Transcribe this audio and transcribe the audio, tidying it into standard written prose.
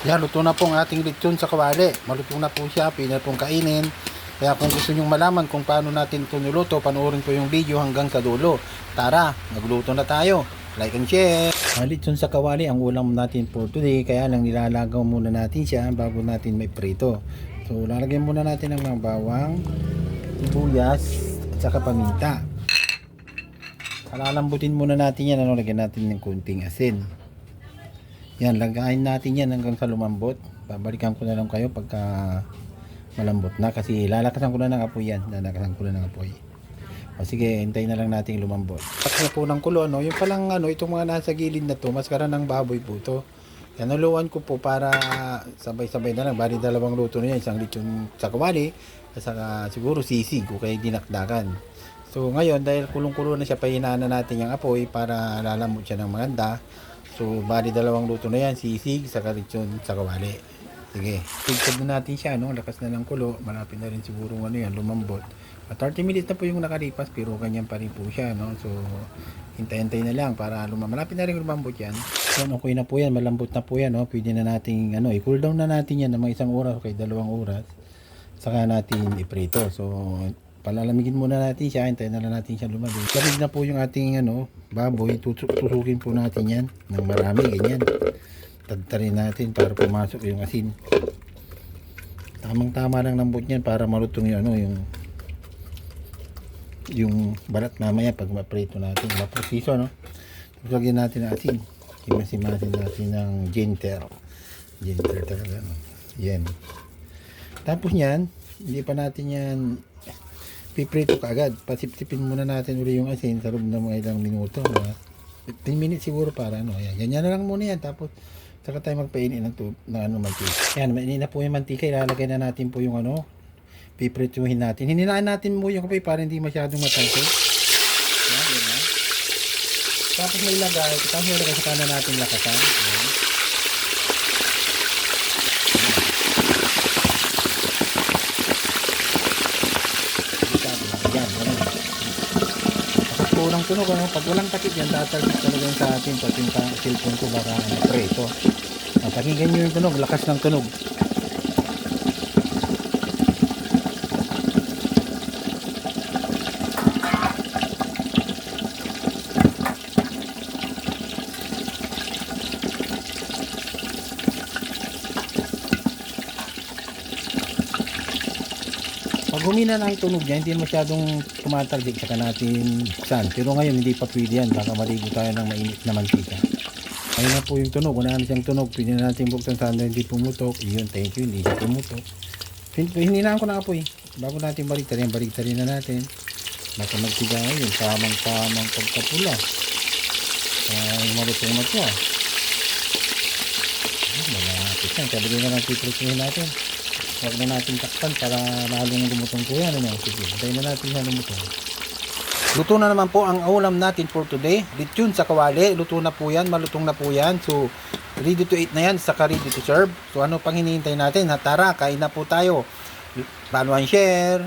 Yan, luto na po ang ating lechon sa kawali. Malutong na po siya, pwede na pong kainin. Kaya kung gusto nyong malaman kung paano natin ito niluto, panoorin po yung video hanggang sa dulo. Tara, magluto na tayo. Like and share. Lechon sa kawali ang ulam natin for today. Kaya lang nilalagaw muna natin siya bago natin may prito. So, lalagyan muna natin ng mga bawang, sibuyas, at saka paminta. Palalambutin muna natin yan. Lagyan natin ng kunting asin. Yan, lagayin natin yan hanggang sa lumambot. Babalikan ko na lang kayo pagka malambot na kasi lalakasan ko na ng apoy yan. Lalakasan ko na ng apoy. O sige, hintayin na lang natin lumambot. Pagka po ng kulo, yung palang itong mga nasa gilid na to, maskara ng baboy po to. Yan, naluwan ko po para sabay-sabay na lang. Bali dalawang luto na yan, isang lechon sa kawali, at saka siguro sisig o kaya dinakdakan. So ngayon, dahil kulong-kulo na siya, pahinaan na natin yung apoy para lalambot siya ng maganda. So, bali dalawang luto na yan, sisig, saka lechon sa kawali. Sige, tigtad na natin siya, lakas na ng kulo, malapit na rin siguro yan, lumambot. At 30 minutes na po yung nakalipas, pero ganyan pa rin po siya, So, hintay-hintay na lang para malapit na rin lumambot yan. Yan, okay na po yan, malambot na po yan, Pwede na natin, i-cool down na natin yan ng mga 1 oras o kay 2 oras. Saka natin iprito. So, palalamigin muna natin siya, hintayin na lang natin siya lumabig. Lamig na po yung ating baboy, tusukin po natin yan ng marami, ganyan. Tadtarin natin para pumasok yung asin. Tamang-tama lang lambot niyan para malutong yung balat mamaya pag maprito natin, maprosiso, Tapos lagyan natin ng asin. Imasimasin natin ng ginger. Ginger talaga, Yan. Tapos yan, hindi pa natin yan piprito kaagad. Pasip-sipin muna natin uli yung asin sa loob ng mga ilang minuto. 15 minutes siguro para Ayan. Ganyan na lang muna yan. Tapos saka tayo magpainit ng mantika. Ayan, mainit na po yung mantika. Ilalagay na natin po yung piprituhin natin. Hininaan natin mo yung kapay para hindi masyadong matangkay. Ayan, ganyan. Tapos may ilagay. Tapos may ilagay sa kanan natin lakasan. Ayan. Walang tunog, pag walang takip yan, tatalbik talaga sa atin pati yung cellphone ko baka preto. Pakinggan nyo yung tunog, lakas ng tunog. Pag humina na ang tunog niya, hindi masyadong tumatalbik, saka natin buksan. Pero ngayon hindi pa pwede yan, baka maligo tayo ng mainit na mantika. Ayun na po yung tunog, wala na siyang tunog, pwede na natin buksan sana hindi pumutok. Iyon, thank you, hindi siya pumutok. Hininaan ko na apoy, bago natin baliktarin na natin. Baka magsiga yun, tamang pagkapula. Malutong na po. Malapit yan, sabagay na natin iprituhin natin. Huwag na natin takpan para lalong lumutong po yan. Sige, hintayin na natin siya lumutong. Luto na naman po ang ulam natin for today. Lechon sa kawali. Luto na po yan. Malutong na po yan. So, ready to eat na yan. Saka ready to serve. So, ano pang hinihintay natin? Tara, kain na po tayo. Follow and share.